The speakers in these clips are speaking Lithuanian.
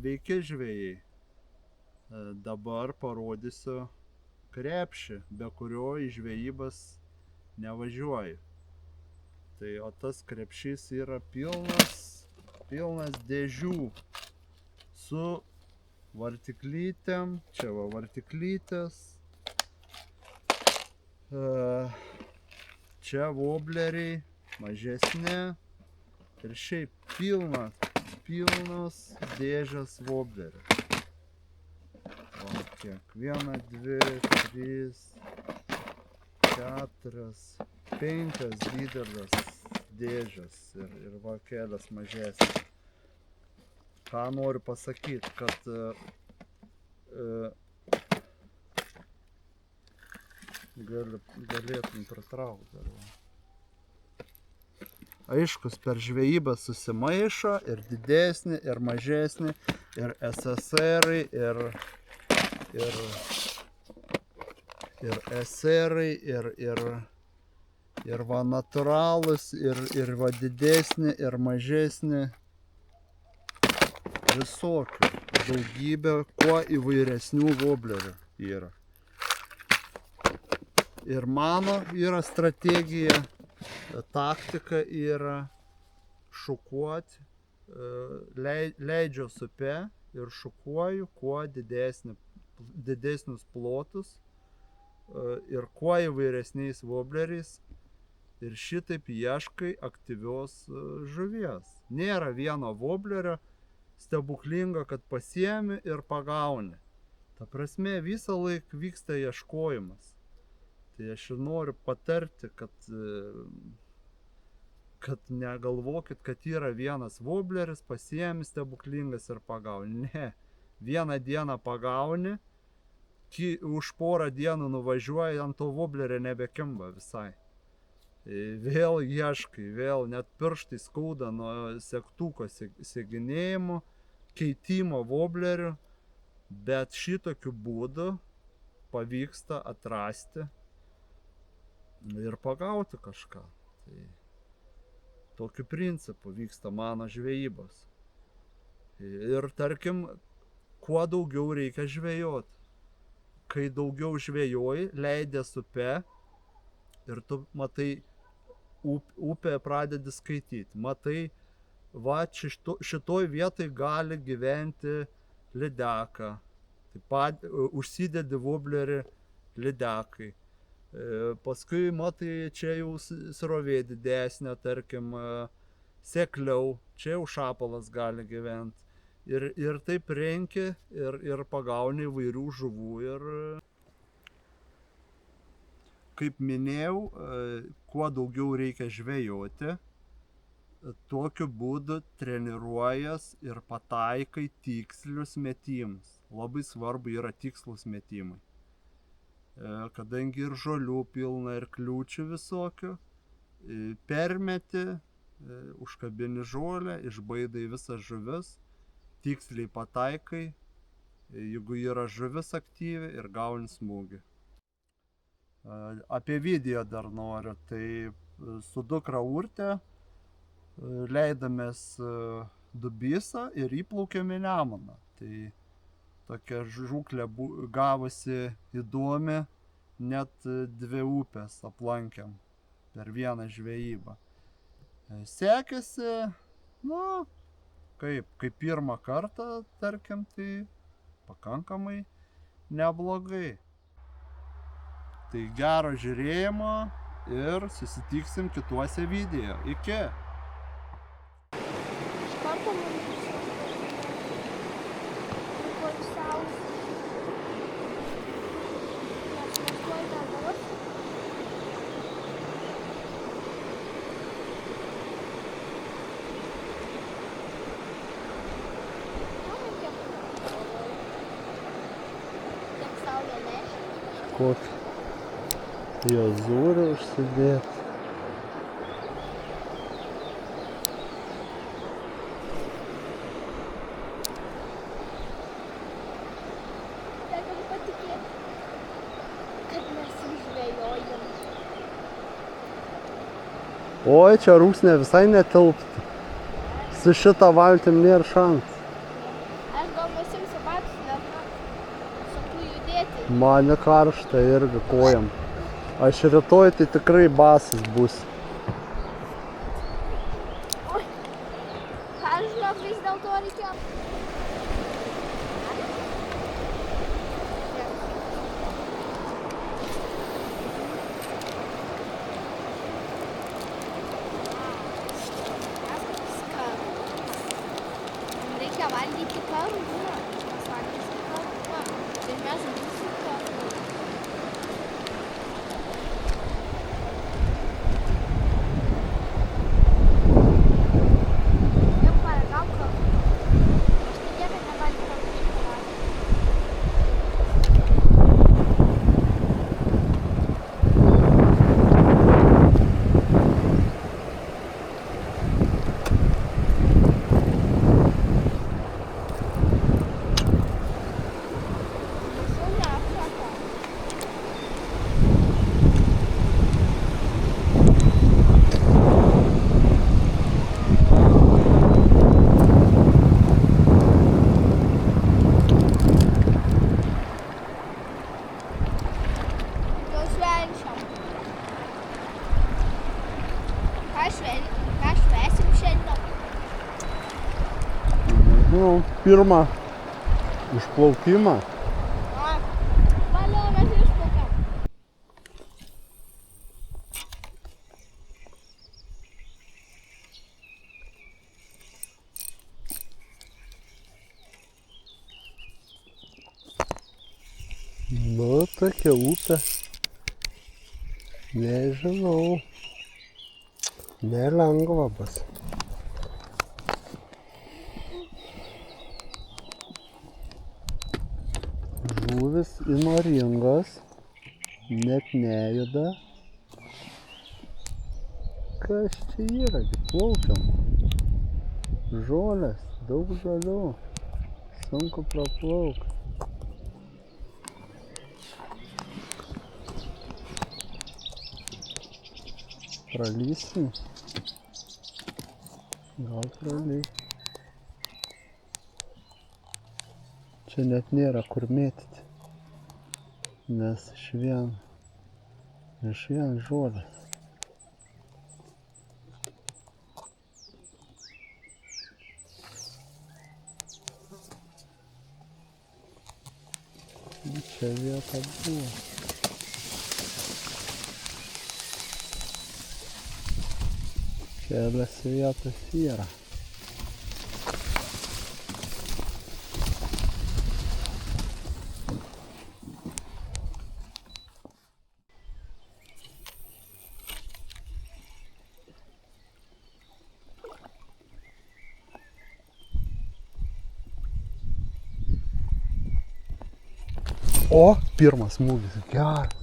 sveiki žvejai. Dabar parodysiu krepšį, be kurio į žvejybas nevažiuoju. Tai o tas krepšys yra pilnas dėžių su vartiklytėm. Čia va vartiklytės. Čia wobleriai mažesni. Ir šiaip pilnos dėžės woblerių. O kiek? 1, 2, 3, 4, 5 didelės dėžės ir va kelias mažesnis. Ką noriu pasakyti, kad galėtum pritraukti dar. Aiškus, per žvejybą susimaišo ir didesnį, ir mažesnį, ir SSR-ai, ir SR-ai, ir va natūralus, ir va didesnį, ir mažesnį. Visokių. Daugybė, kuo įvairesnių woblerių yra. Ir mano yra strategija, taktika yra šukuoti, leidžiu supe ir šukuoju kuo didesnius plotus ir kuo įvairesniais wobleriais ir šitaip ieškai aktyvios žuvies. Nėra vieno woblerio stebuklingo, kad pasiemi ir pagauni. Ta prasme, visą laiką vyksta ieškojimas. Tai aš ir noriu patarti, kad negalvokit, kad yra vienas wobleris, pasiemi stebuklingas ir pagauni. Ne, vieną dieną pagauni, už porą dienų nuvažiuoji, ant to woblerio nebekimba visai. Vėl ieškai, vėl net pirštai skauda nuo segtuko seginėjimo, keitimo woblerių, bet šitokiu būdu pavyksta atrasti ir pagauti kažką. Tai tokiu principu vyksta mano žvejybos. Ir tarkim, kuo daugiau reikia žvejoti. Kai daugiau žvejoji, leidės upe ir tu matai, upė pradedi skaityti. Matai, va šitoj vietoj gali gyventi lydeka. Taip pat užsidedi woblerį lydekai. Paskui matai, čia jau srovė didesnė, tarkim, sekliau, čia jau šapalas gali gyventi. Ir taip renki ir pagauni įvairių žuvų. Ir kaip minėjau, kuo daugiau reikia žvejoti, tokiu būdu treniruojas ir pataikai tikslius metimus. Labai svarbu yra tikslus metimai. Kadangi ir žolių pilna, ir kliūčių visokių, permeti, užkabini žolę, išbaidai visas žuvis, tiksliai pataikai, jeigu yra žuvis aktyvi ir gauni smūgį. Apie video dar noriu, tai su dukra Urte leidamės Dubysą ir įplaukėm į Nemuną. Tai tokia žūklė gavosi įdomi, net 2 upės aplankėm per vieną žvejybą. Sekėsi, kaip pirmą kartą, tarkim, tai pakankamai neblogai. Tai gero žiūrėjimo ir susitiksim kituose video. Iki! Kokį jazūrį užsidėti. Negaliu patikėti, kad mes žvejojam. Oi, čia rūsnė visai netilptų. Su šitą valtim nėra šansų. Aš Man karšta irgi kojam. Aš rytoj tai tikrai basas bus. Ką žinok, vis dėlto reikėjo. Reikia valgyti karvą. Mes valgysim karvą. Ir mes būsim karvą. Jau paragau karvą. Niekad nevalgiau karvą šokoladą. Ką švęsim šiandien? Pirmą išplaukimą. Valio, mes išplaukėm. Nu, tokia upė. Nežinau. Nelengva bus. Žuvis įnoringos, net nejuda. Kas čia yra, plaukiam. Žolės, daug žolių. Sunku praplaukti. Pralysim? Gal pralys. Čia net nėra kur mėtyti, nes iš vien žolės. Čia vieta buvo. Kelias vietas yra. O, pirmas smūgis. Geras.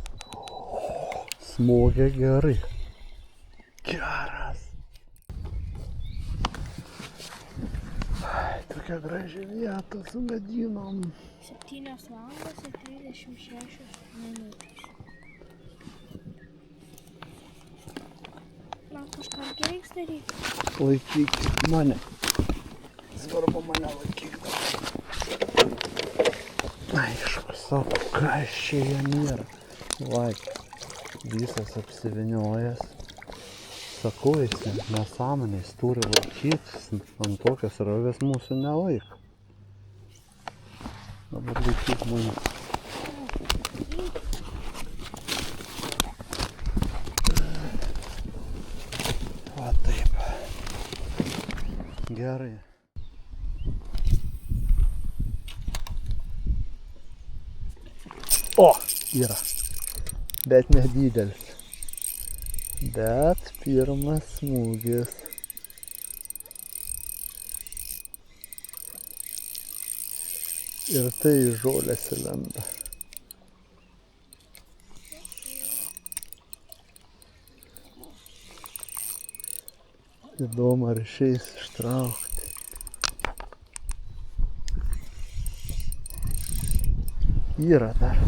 Smogė gerai. Geras. Tokia graži vieta su medynom. 7 valandos ir 36 minutės. Man kažką reiks daryti. Laikyk mane. Svarbu mane laikyk. Aišku, savo, kas čia jam yra. Vai, visas apsiviniojęs. Sakau, jis nesąmonės turi laikytis, ant tokias rovės mūsų nelaiko. Dabar laikyk mane. Va taip. Gerai. O, yra. Bet nedidelis. Bet pirmas smūgis. Ir tai žolės įlenda. Įdomu, ar išeis ištraukti. Yra dar.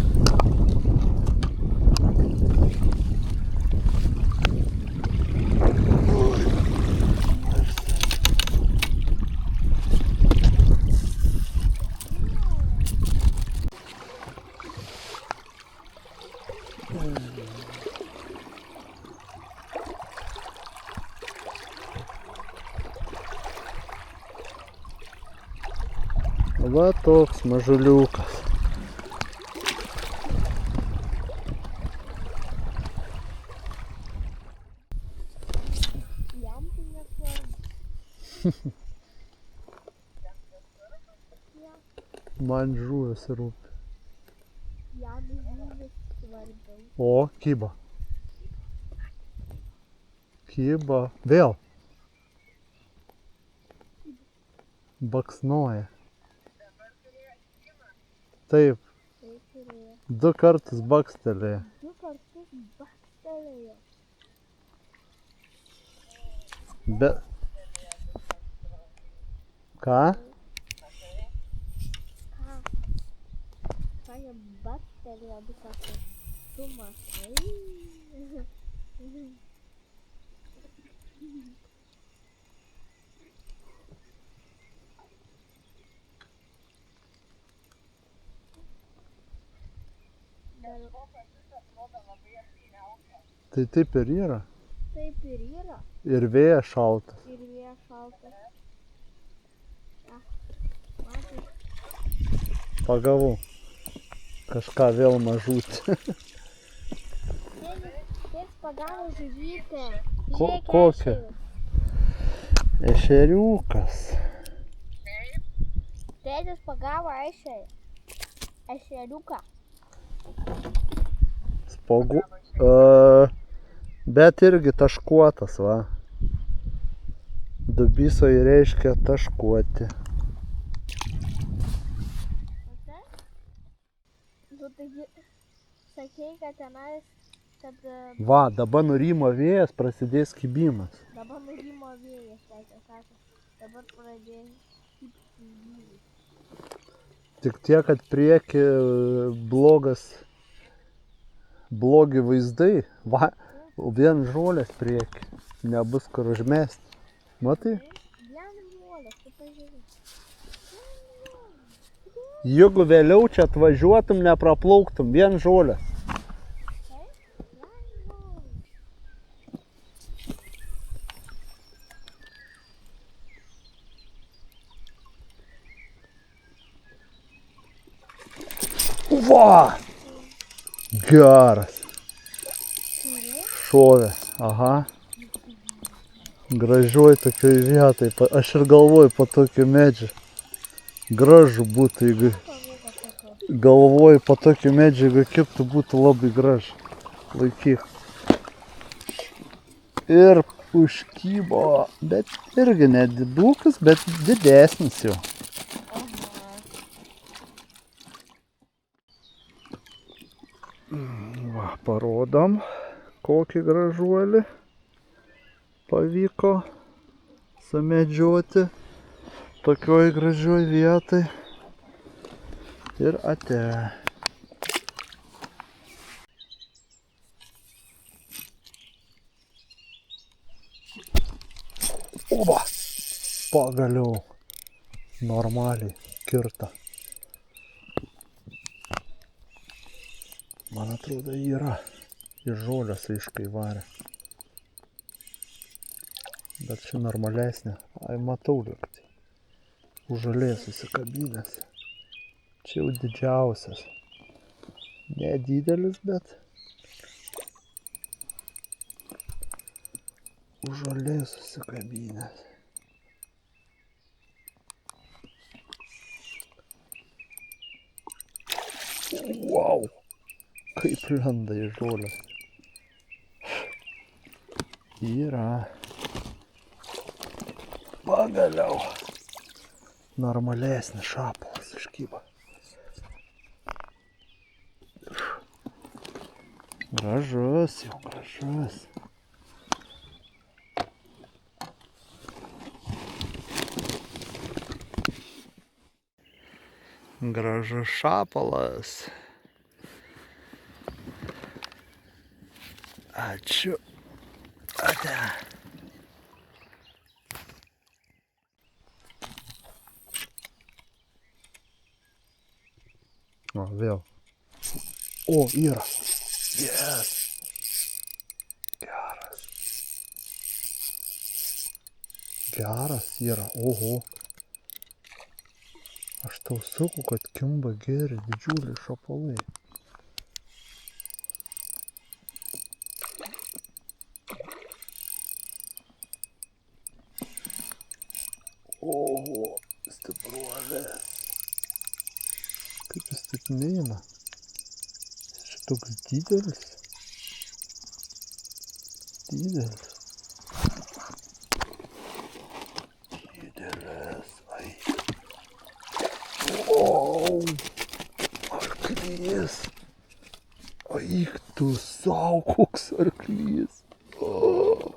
Va toks mažuliukas. Jam tai nesvarbu. Man žuvis rūpi. Jam žuvis svarbiau. O, kyba. Kyba. Vėl. Baksnoja. Taip. Tai turėjo. 2 kartus bakstelėjo. 2 kartus bakstelėjo. Bet. Ką? Ką? Sakė, bakstelėjo 2 kartus. Tu matai? Tai taip ir yra. Taip ir yra. Ir vėjas šaltas. Ir vėjas šaltas. Matai. Pagavau. Kažką vėl mažutį. Tėtis pagavo žuvytę. Kokią? Ešeriukas. Tėtis pagavo ešeriuką. Spogu. Bet irgi taškuotas, va. Dubysoj reiškia taškuoti. Matai? Tu taigi sakei, kad tenais, kad Va, dabar nurimo vėjas, prasidės kibimas. dabar nurimo vėjas, sako. Dabar pradėjo kibti vėjas. Tik tiek, kad prieki blogi vaizdai, va, vien žolės prieki, nebus kur užmesti. Matai? Vien žolės, tu pažiūrėk. Jeigu vėliau čia atvažiuotum, nepraplauktum, vien žolės. Va! Geras. Šovė. Aha. Gražioj tokioj vietai. Aš ir galvoju po tokiu medžiu. Gražu būtų, jeigu... Galvoju po tokiu medžiu, jeigu kibtų, būtų labai gražu. Laikyk. Ir užkybo. Bet irgi nedidukas, bet didesnis jau. Va, parodom, kokį gražuolį pavyko sumedžioti tokioj gražioj vietai. Ir ate. Oba! Pagaliau normaliai kirta. Man atrodo, yra iš žolės aiškai varė. Bet ši normalesnė. Ai, matau liukti. Už žolės susikabinęs. Čia jau didžiausias. Nedidelis, bet už žolės susikabinęs. Wow! Kaip lenda į žolę. Yra. Pagaliau. Normalesnis šapalas iškyba. Gražus, jau gražus. Gražus šapalas. Ačiū. Ate. O, vėl. O, yra. Yes. Geras. Geras yra. Oho. Aš Tau sakau, kad kimba geri didžiuliai šapalai. Oho, stipruolės. Kaip jis taip neina? Šitoks didelis. Didelis. Didelis. Ai. Wow. Arklys. Eik tu sau, koks arklys. Oh.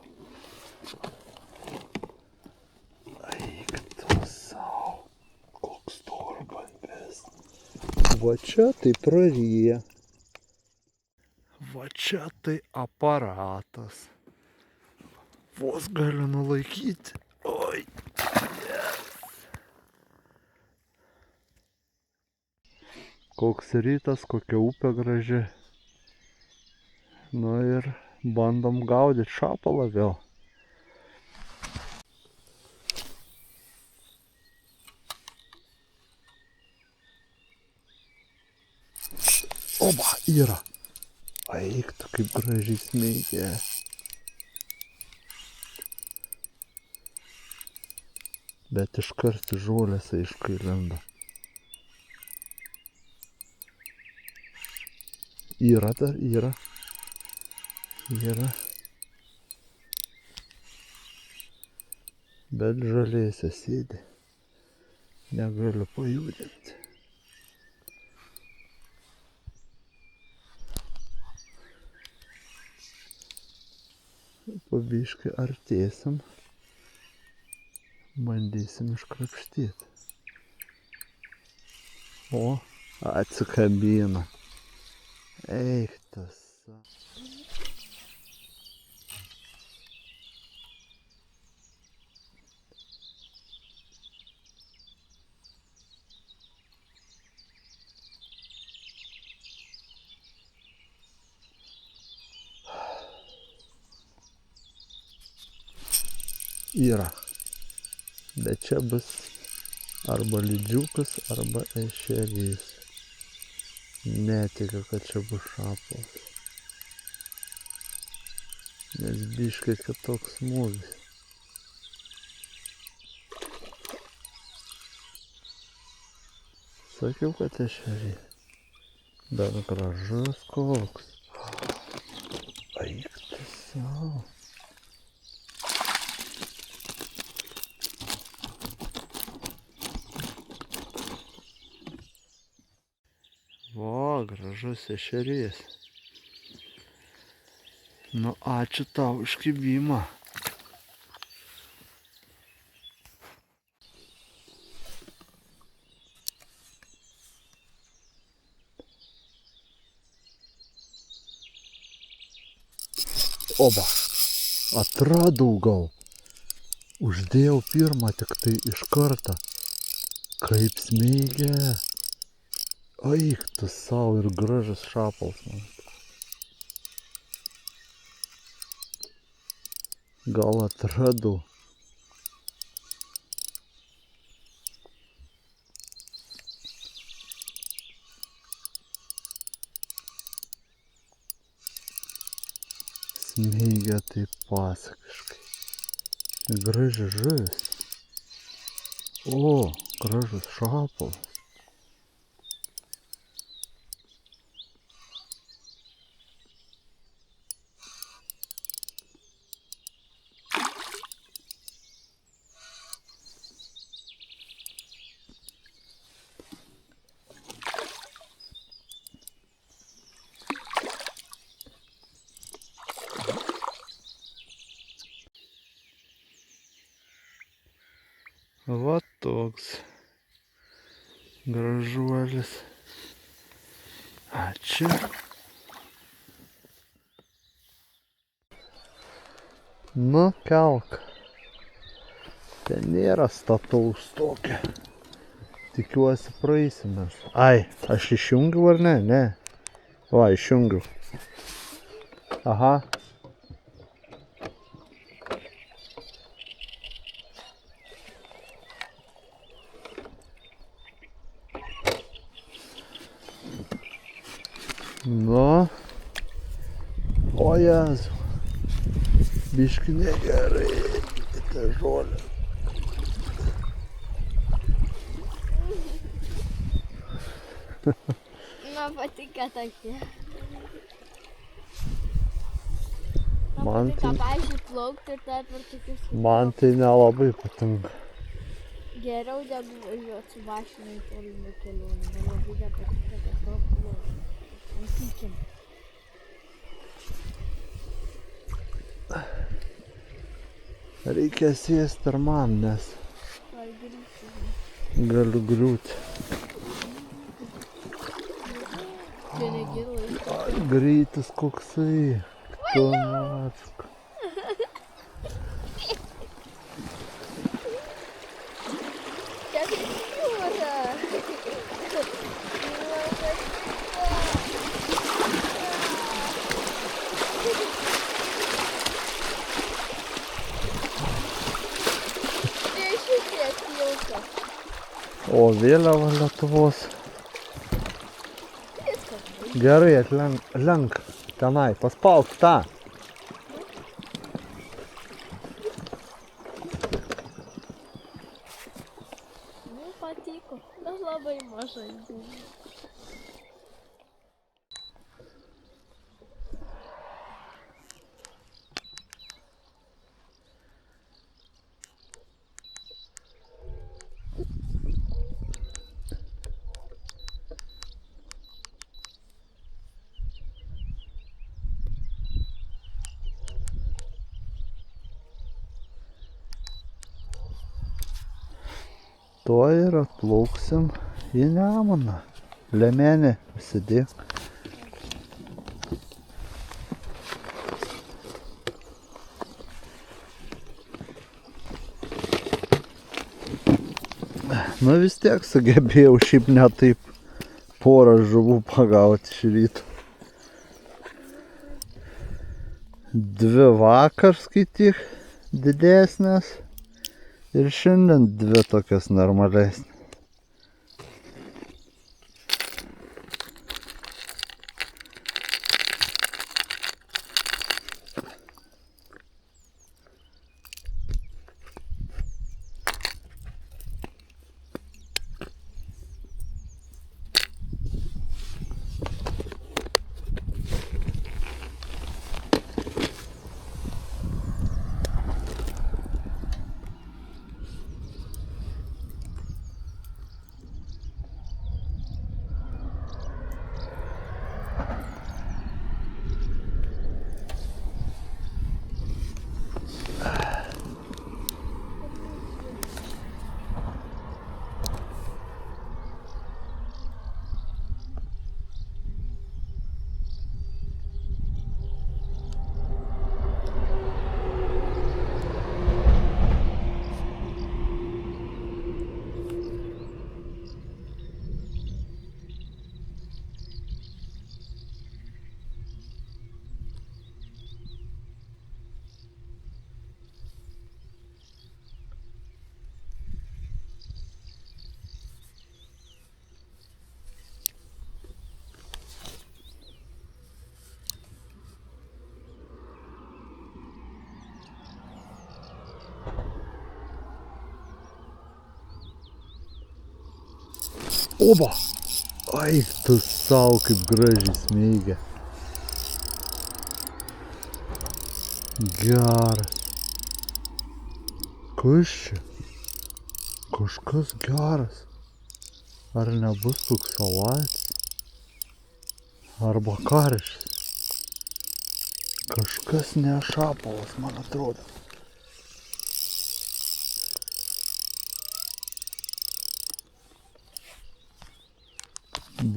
Eik tu sau, koks storbambis. Va čia tai praryja. Va čia tai aparatas. Vos galiu nulaikyti. Oi. Yes. Koks rytas, kokia upė graži. Nu ir bandom gaudyti šapalą vėl. Oba, yra. Eik tu, kaip gražiai smeigia. Bet iškart į žolės aišku įlenda. Yra dar, yra. Yra. Bet žolėse sėdi. Negaliu pajudinti. Pabiškai artėsim. Bandysim iškrapštyti. O, atsikabina. Eik tas. Yra. Bet čia bus arba lydžiukas, arba ešerys. Netikiu, kad čia bus šapalas. Nes biškai kitoks smūgis. Sakiau, kad ešerys. Bet gražus koks. Eik tu sau. O, gražus ešerys. Nu, ačiū tau už kibimą. Oba, atradau gal. Uždėjau pirmą tik tai iš karto. Kaip smeigia. Eik tu sau ir gražus šapalas man. Gal atradau. Smeigia taip pasakiškai. Graži žuvis. O, gražus šapalas. Va toks gražuolis. Ačiū. Nu, kelk. Ten nėra stataus tokio. Tikiuosi praeisimės. Ai, aš išjungiu ar ne? Ne. Va, išjungiu. Aha. Nu. O Jezu. Biški negerai. Ta žolė. Man patinka tokie. Man patinka, tai, pavyzdžiui, plaukti ir dar per tokius. man tai nelabai patinka. Geriau negu važiuoti su mašina į tolimą kelionę. Man labai nepatinka, kad to plaukti. Matykim. Reikia sėsti ir man, nes Gal grįžti. galiu griūti. Čia negilai. Greitis koksai. Tu mačka. Čia jūra. Tai šitiek jauka. O vėliava Lietuvos. Gerai, lenk tenai, paspauk tą. Nu, patiko. Bet labai mažai buvo. Tuo ir atplauksim į Nemuną. Liemenį užsidėk. Nu vis tiek sugebėjau šiaip ne taip porą žuvų pagauti šį rytą. 2 vakar skaityk didesnės ir šiandien 2 tokias normalesnės. Oba! Ai, tu sau kaip gražiai smeigia. Geras. Kas čia? Kažkas geras. Ar nebus toks salatis? Arba karštis? Kažkas ne šapalas, man atrodo.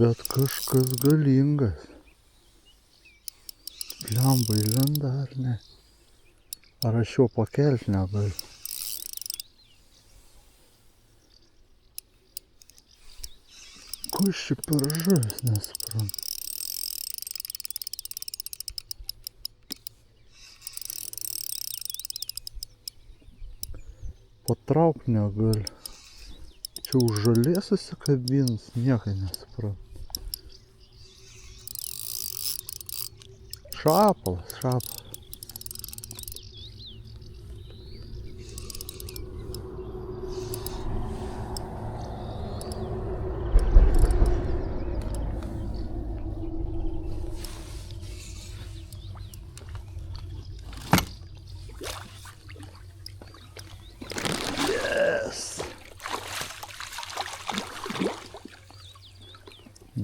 Bet kažkas galingas. Blemba įlenda ar ne? Ar aš jo pakelti negaliu? Kas čia per žuvis, nesuprantu. Patraukt negaliu. Čia už žolės susikabins, niekai nesuprantu. Šapalas, šapalas.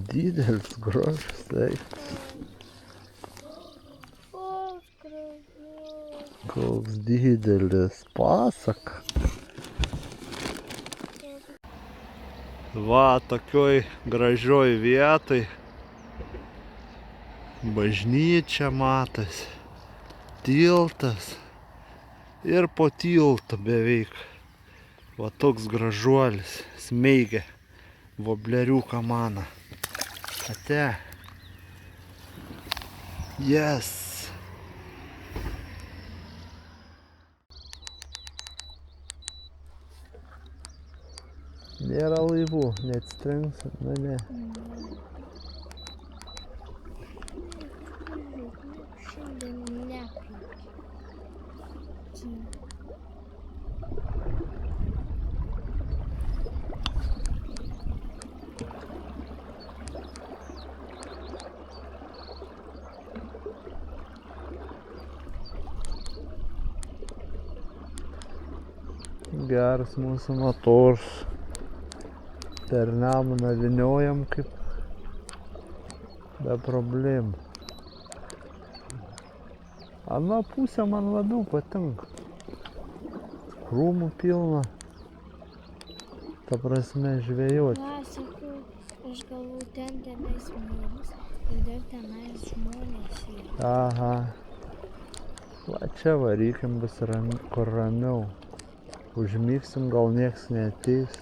Didelis grožis, taip. Koks didelis, pasaka. Va, tokioj gražioj vietoj. Bažnyčia matas. Tiltas. Ir po tilto beveik. Va toks gražuolis. Smeigia. Vobleriuką maną. Ate. Yes. Nėra laivų, neatsitrenks, ne. Šiandien neplaukia. Geras mūsų motors. Per Nemuną vyniojam kaip be problemų. Ana pusė man labiau patinka. Krūmų pilna. Ta prasme žvejoti. Va, sakau, aš galvoju, tenais smėlis ir dar tenais žmonės yra. Aha. Va čia varykim bus kur ramiau. Užmygsim, gal nieks neateis.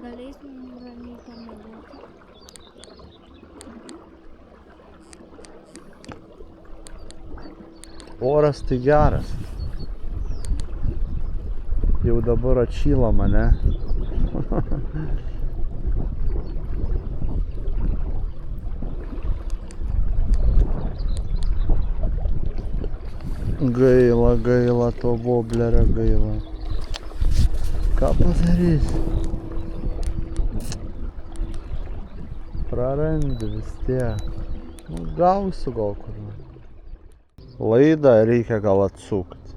Galėsim ramiai pamiegoti. Oras tai geras. Jau dabar atšyla mane. Gaila to voblerio, gaila. Ką padarysi? Prarandi vis tiek. Gausiu gal kur. Laidą reikia gal atsukti.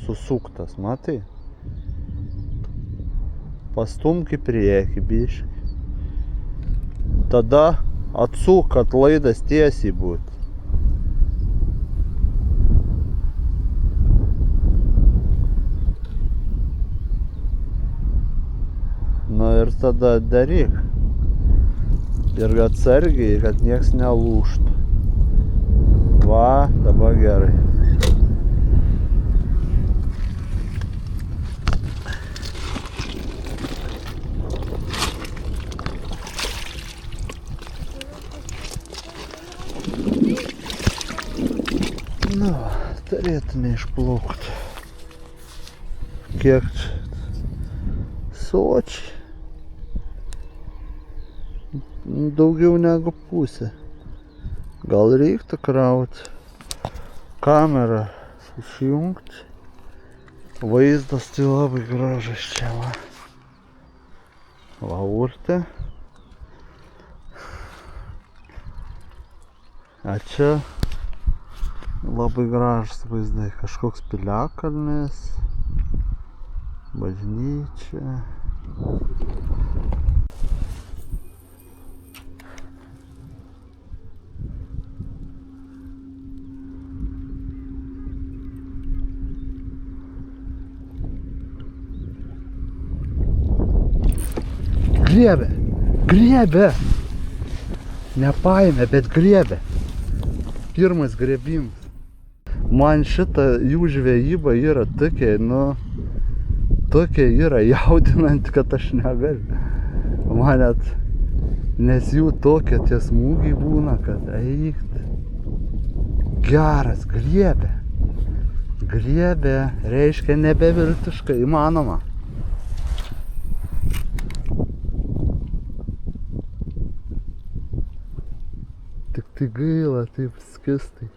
Susuktas, matai? Pastumk į priekį biškį. Tada atsuk, kad laidas tiesiai būtų. Nu ir tada daryk. Ir atsargiai, kad nieks nelūžtų. Va, dabar gerai. Nu, turėtume išplaukti. Kiek čia? Sočiai. Daugiau negu pusė. Gal reiktų krauti. Kamerą išjungti. Vaizdas tai labai gražus čia va. Va urtė. A čia labai gražus vaizdai. Kažkoks piliakalnis. Bažnyčia. Griebė. Nepaėmė, bet griebė. Pirmas griebimas. Man šita jų žvejyba yra tokia, tokia yra jaudinanti, kad aš negaliu. Man net, nes jų tokie tie smūgiai būna, kad eikt. Geras, griebė. Reiškia nebeviltiškai įmanoma. tai gaila, taip skistai.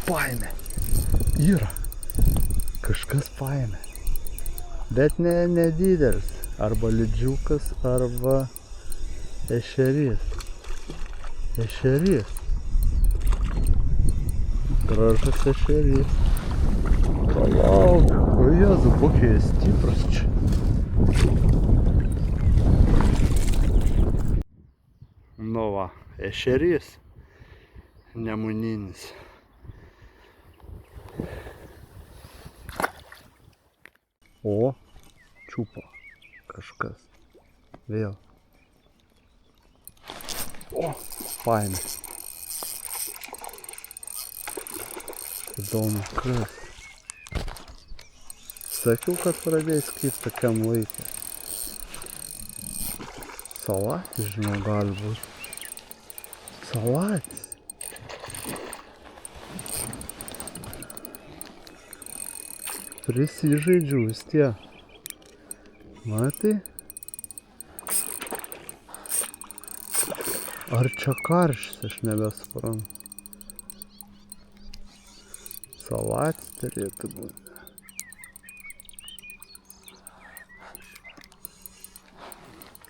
Paėmė. Yra. Kažkas paėmė. Bet nedidelis. Arba lydžiukas, arba ešerys. Ešerys. Gražus ešerys. Palauk. O Jėzu, kokie jie stiprus čia. Nu va, ešerys. Nemuninis. O, čiupo kažkas. Vėl. O, paėmė. Įdomu, kas. Sakiau, kad pradės kaip tokiam laikė. Salatis, žinau, gali būt. Salatis. Prisižaidžiu vis tiek. Matai? Ar čia karštis, aš nebesuprantu. Salatis turėtų būti.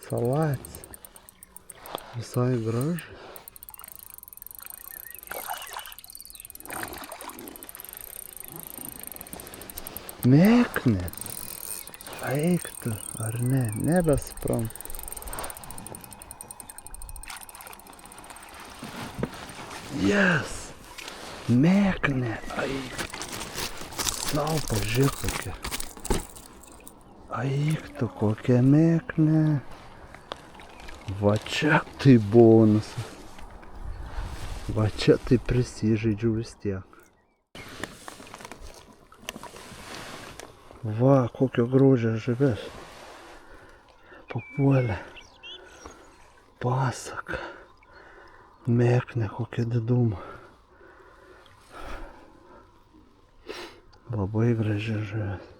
Salatis. Visai gražus. Mėknė. Eik tu, ar ne? Nebesuprantu. Yes! Mėknė. Eik. Sau pažiūrėk kokia. Eik tu, kokia mėknė. Va čia tai bonusas. Va čia tai prisižaidžiu vis tiek. Va, kokio grožio žuvis. Papuolė. Pasaka. Mėknė, kokia diduma. Labai graži žuvis.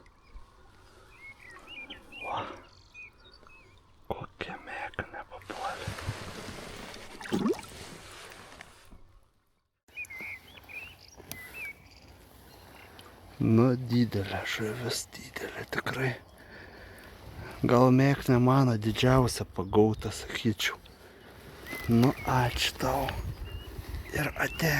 Va. Kokia mėknė papuolė. Nu, didelė žuvis, didelė tikrai. Gal mėknė mano didžiausia pagauta, sakyčiau. Nu, ačiū tau. Ir ate.